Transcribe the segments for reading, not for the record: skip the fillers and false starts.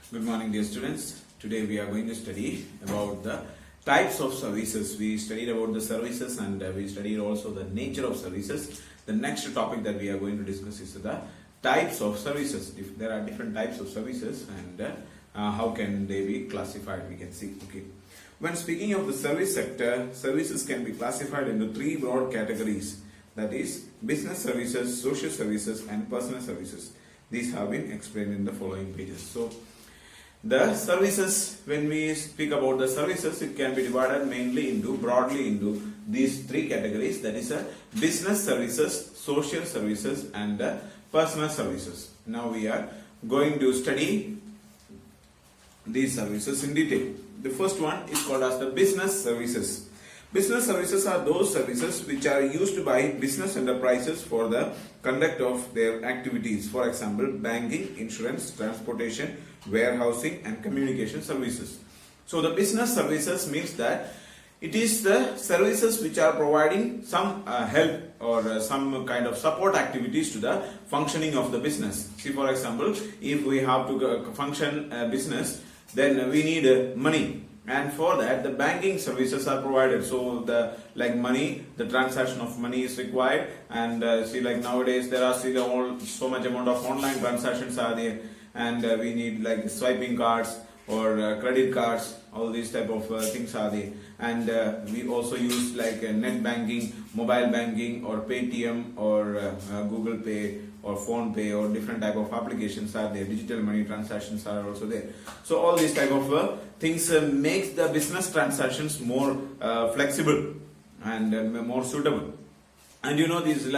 Good morning, dear students. Today we are going to study about the types of services. We studied about the services and we studied also the nature of services. The next topic that we are going to discuss is the types of services. If there are different types of services and how can they be classified, we can see. Okay. When speaking of the service sector, services can be classified into three broad categories. That is business services, social services and personal services. These have been explained in the following pages. So the services, when we speak about the services, it can be divided broadly into these three categories. That is business services, social services and personal services. Now we are going to study these services in detail. The first one is called as the business services. Business services are those services which are used by business enterprises for the conduct of their activities. For example, banking, insurance, transportation, warehousing and communication services. So the business services means that it is the services which are providing some help or some kind of support activities to the functioning of the business. See, for example, if we have to function a business, then we need money. And for that, the banking services are provided. So the money, the transaction of money is required. And nowadays there are so much amount of online transactions are there, and we need swiping cards or credit cards. All these type of things are there. And we also use net banking, mobile banking, or Paytm, or Google Pay, or Phone Pay, or different type of applications are there. Digital money transactions are also there. So all these type of things makes the business transactions more flexible and more suitable. And these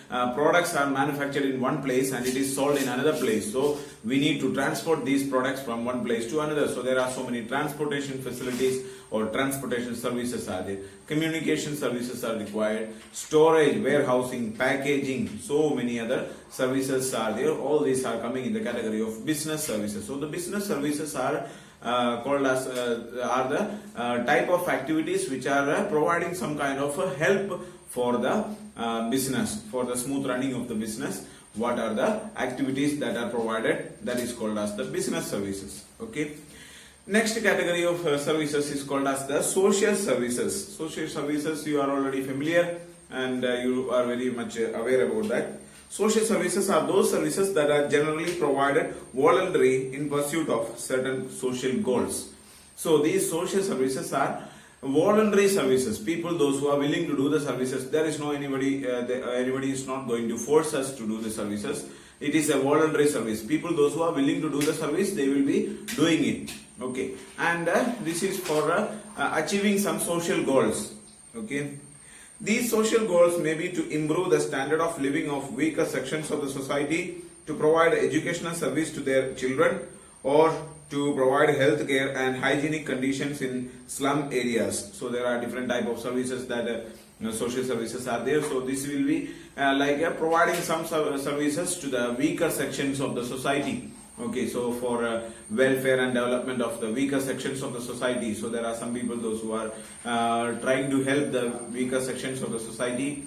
products are manufactured in one place and it is sold in another place. So we need to transport these products from one place to another. So there are so many transportation facilities or transportation services are there. Communication services are required. Storage, warehousing, packaging, so many other services are there. All these are coming in the category of business services. So the business services are called as are the type of activities which are providing some kind of help for the business, for the smooth running of the business. What are the activities that are provided? That is called as the business services. Okay. Next category of services is called as the social services. Social services, you are already familiar and you are very much aware about that. Social services are those services that are generally provided voluntarily in pursuit of certain social goals. So these social services are voluntary services. People, those who are willing to do the services, there is no anybody is not going to force us to do the services. It is a voluntary service. People, those who are willing to do the service, they will be doing it. Okay, and this is for achieving some social goals. Okay. These social goals may be to improve the standard of living of weaker sections of the society, to provide educational service to their children, or to provide health care and hygienic conditions in slum areas. So there are different type of services that social services are there. So this will be providing some services to the weaker sections of the society. Okay, so for welfare and development of the weaker sections of the society. So there are some people, those who are trying to help the weaker sections of the society.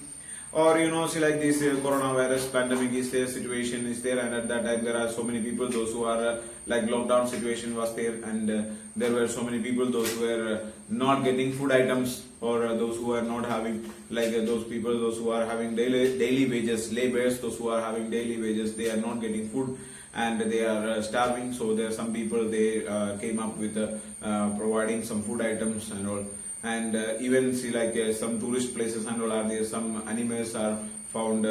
Or this coronavirus pandemic is there, situation is there, and at that time there are so many people, those who are lockdown situation was there, and there were so many people, those who were not getting food items, or those who are not having those people, those who are having daily wages, laborers, those who are having daily wages, they are not getting food and they are starving. So there are some people, they came up with providing some food items and all. And even some tourist places and all are there. Some animals are found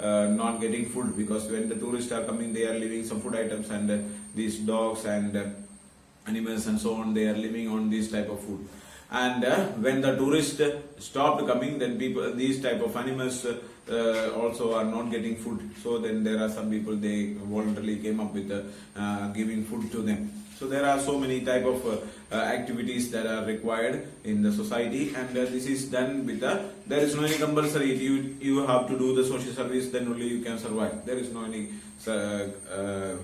not getting food, because when the tourists are coming, they are leaving some food items, and these dogs and animals and so on, they are living on this type of food. And when the tourists stopped coming, then these type of animals also are not getting food. So then there are some people, they voluntarily came up with giving food to them. So there are so many type of activities that are required in the society, and this is done with there is no any compulsory. If you have to do the social service, then only you can survive. There is no any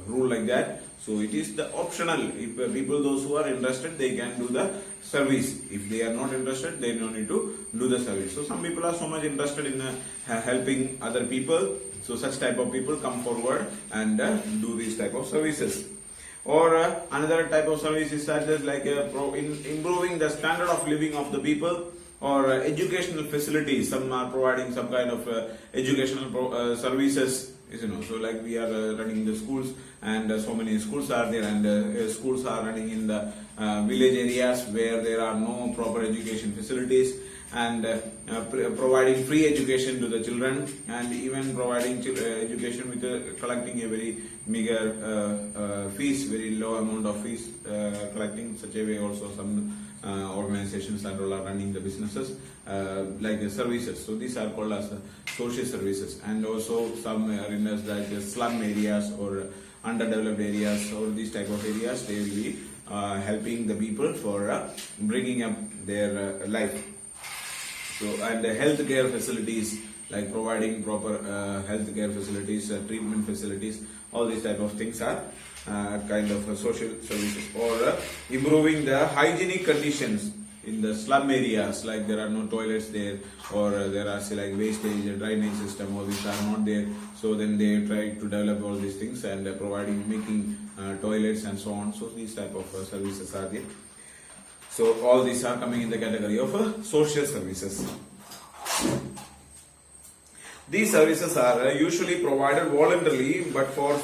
rule like that. So it is the optional. If people, those who are interested, they can do the service. If they are not interested, they don't need to do the service. So some people are so much interested in helping other people. So such type of people come forward and do these type of services. Or another type of service is such as like improving the standard of living of the people, or educational facilities. Some are providing some kind of educational services, so like we are running the schools, and so many schools are there, and schools are running in the village areas where there are no proper education facilities, and providing free education to the children, and even providing education with collecting a very meager fees, very low amount of fees, collecting such a way. Also some organizations and all are running the businesses like services. So these are called as social services. And also some areas like slum areas or underdeveloped areas, or these type of areas, they will be helping the people for bringing up their life. So, and healthcare facilities, like providing proper healthcare facilities, treatment facilities, all these type of things are kind of social services. Or improving the hygienic conditions in the slum areas, like there are no toilets there, or there are say like wastage, drainage system, all these are not there. So then they try to develop all these things and making toilets and so on. So these type of services are there. So all these are coming in the category of social services. These services are usually provided voluntarily, but for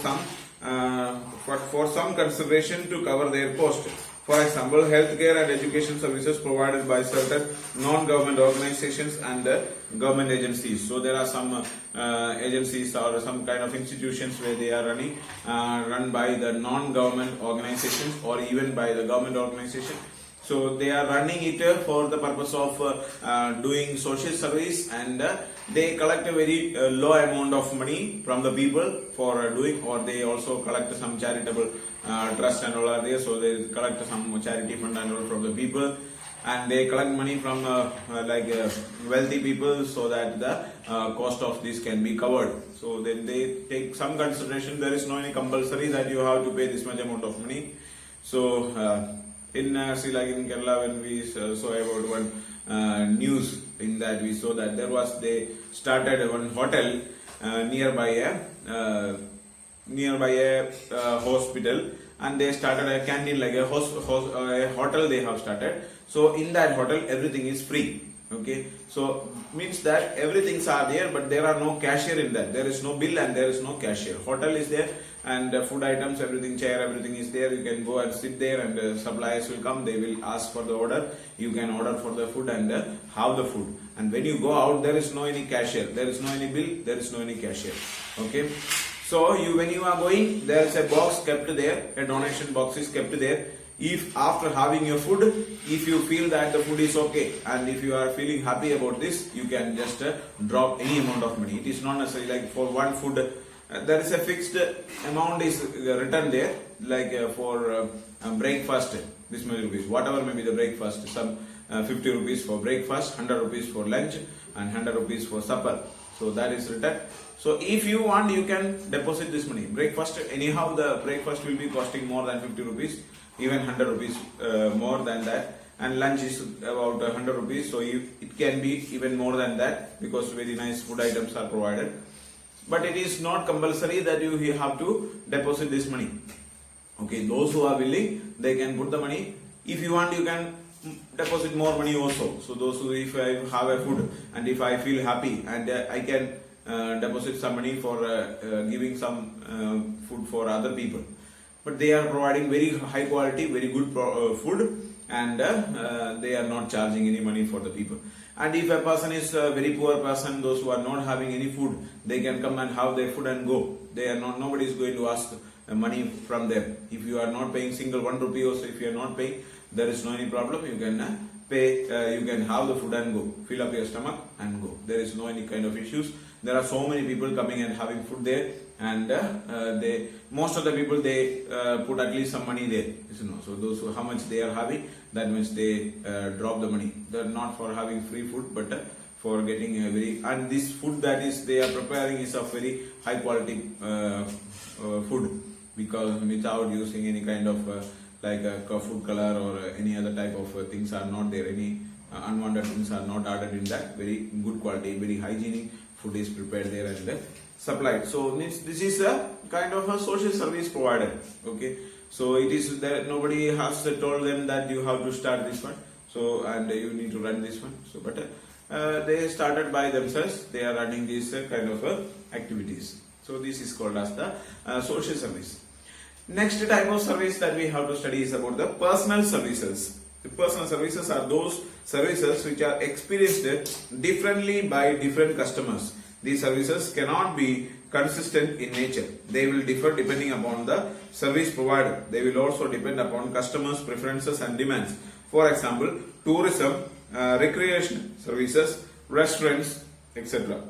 some consideration to cover their cost. For example, healthcare and education services provided by certain non-government organizations and government agencies. So there are some agencies or some kind of institutions where they are run by the non-government organizations or even by the government organization. So they are running it for the purpose of doing social service, and they collect a very low amount of money from the people for doing, or they also collect some charitable trust and all are there. So they collect some charity fund and all from the people, and they collect money from wealthy people, so that the cost of this can be covered. So then they take some consideration. There is no any compulsory that you have to pay this much amount of money. So in like in Kerala, when we saw about one news, in that we saw that they started one hotel nearby a hospital, and they started a canteen, like a hotel they have started. So in that hotel everything is free. Okay, so means that everything's are there, but there are no cashier in that. There is no bill and there is no cashier. Hotel is there, and food items, everything, chair, everything is there. You can go and sit there, and suppliers will come. They will ask for the order. You can order for the food and have the food. And when you go out, there is no any cashier. There is no any bill. There is no any cashier. Okay. So when you are going, there is a box kept there. A donation box is kept there. If after having your food, if you feel that the food is okay, and if you are feeling happy about this, you can just drop any amount of money. It is not necessarily like for one food. There is a fixed amount is written there, like for breakfast, this many rupees, whatever may be the breakfast, some 50 rupees for breakfast, 100 rupees for lunch, and 100 rupees for supper. So that is written. So if you want, you can deposit this money. Breakfast, anyhow the breakfast will be costing more than 50 rupees, even 100 rupees more than that. And lunch is about 100 rupees, so it can be even more than that, because very nice food items are provided. But it is not compulsory that you have to deposit this money. Okay, those who are willing, they can put the money. If you want, you can deposit more money also. So those who, if I have a food and if I feel happy, and I can deposit some money for giving some food for other people. But they are providing very high quality, very good food, and they are not charging any money for the people. And if a person is a very poor person, those who are not having any food, they can come and have their food and go. They are not, nobody is going to ask money from them. If you are not paying single 1 rupee also, if you are not paying, there is no any problem. You can pay, you can have the food and go, fill up your stomach and go. There is no any kind of issues. There are so many people coming and having food there, and most of the people, they put at least some money there. So those who, how much they are having, that means they drop the money. They are not for having free food, but for getting a very, and this food that is they are preparing is of very high quality food, because without using any kind of like food color or any other type of things are not there. Any unwanted things are not added in that. Very good quality, very hygienic food is prepared there and supplied. So this is a kind of a social service provided. Okay. So it is that nobody has told them that you have to start this one. So and you need to run this one. So but they started by themselves. They are running these kind of activities. So this is called as the social service. Next type of service that we have to study is about the personal services. The personal services are those services which are experienced differently by different customers. These services cannot be consistent in nature. They will differ depending upon the service provided. They will also depend upon customers' preferences and demands. For example, tourism, recreation services, restaurants, etc.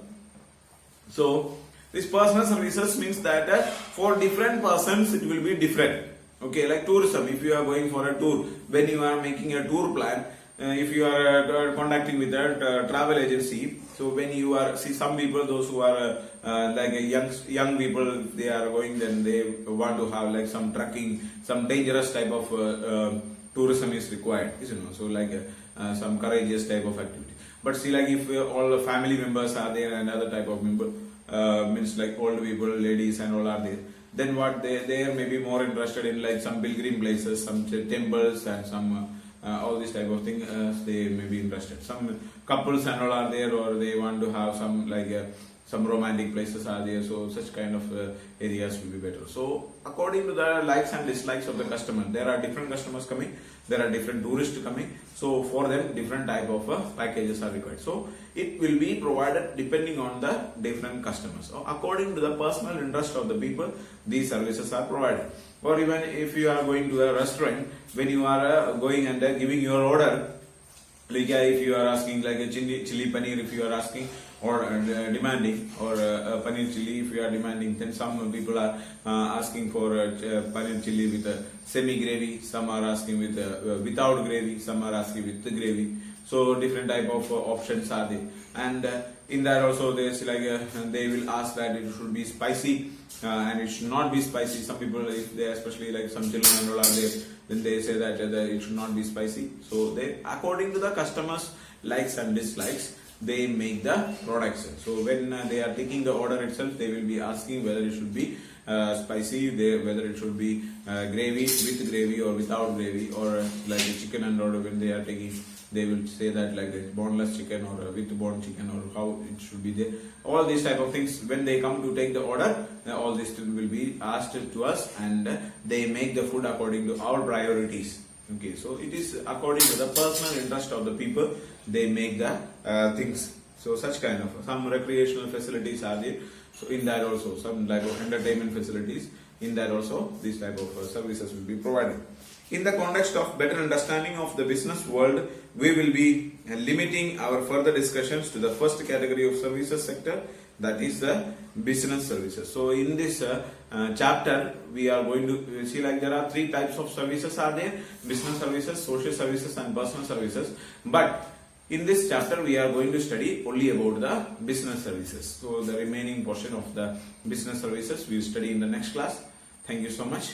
So, these personal services means that for different persons it will be different. Okay, like tourism, if you are going for a tour, when you are making a tour plan, if you are contacting with a travel agency, so when you are, see some people, those who are like a young people, they are going, then they want to have like some trekking, some dangerous type of tourism is required, isn't it? So like some courageous type of activity. But see, like if all the family members are there and other type of member, means like old people, ladies and all are there, then what they are maybe more interested in like some pilgrim places, some temples and some all this type of thing. They may be interested. Some couples and all are there, or they want to have some like some romantic places are there. So such kind of areas will be better. So according to the likes and dislikes of the customer, there are different customers coming, there are different tourists coming. So for them, different type of packages are required. So it will be provided depending on the different customers. So according to the personal interest of the people, these services are provided. Or even if you are going to a restaurant, when you are going and giving your order, like if you are asking like a chili paneer, if you are asking or demanding, or paneer chili if you are demanding, then some people are asking for paneer chili with a semi gravy, some are asking with without gravy, some are asking with the gravy. So different type of options are there, and in that also there's like they will ask that it should be spicy and it should not be spicy. Some people, if they especially like some children and all are there, then they say that it should not be spicy. So they, according to the customers' likes and dislikes, they make the products. So when they are taking the order itself, they will be asking whether it should be spicy, whether it should be gravy, with gravy or without gravy, or like a chicken and order. When they are taking, they will say that like a boneless chicken or with bone chicken, or how it should be there. All these type of things, when they come to take the order, all this will be asked to us, and they make the food according to our priorities. Okay, so it is according to the personal interest of the people, they make the things. So such kind of some recreational facilities are there. So in that also some like entertainment facilities, in that also these type of services will be provided. In the context of better understanding of the business world, we will be limiting our further discussions to the first category of services sector, that is the business services. So in this chapter, we are going to see like there are three types of services are there: business services, social services and personal services. But in this chapter, we are going to study only about the business services. So the remaining portion of the business services we will study in the next class. Thank you so much.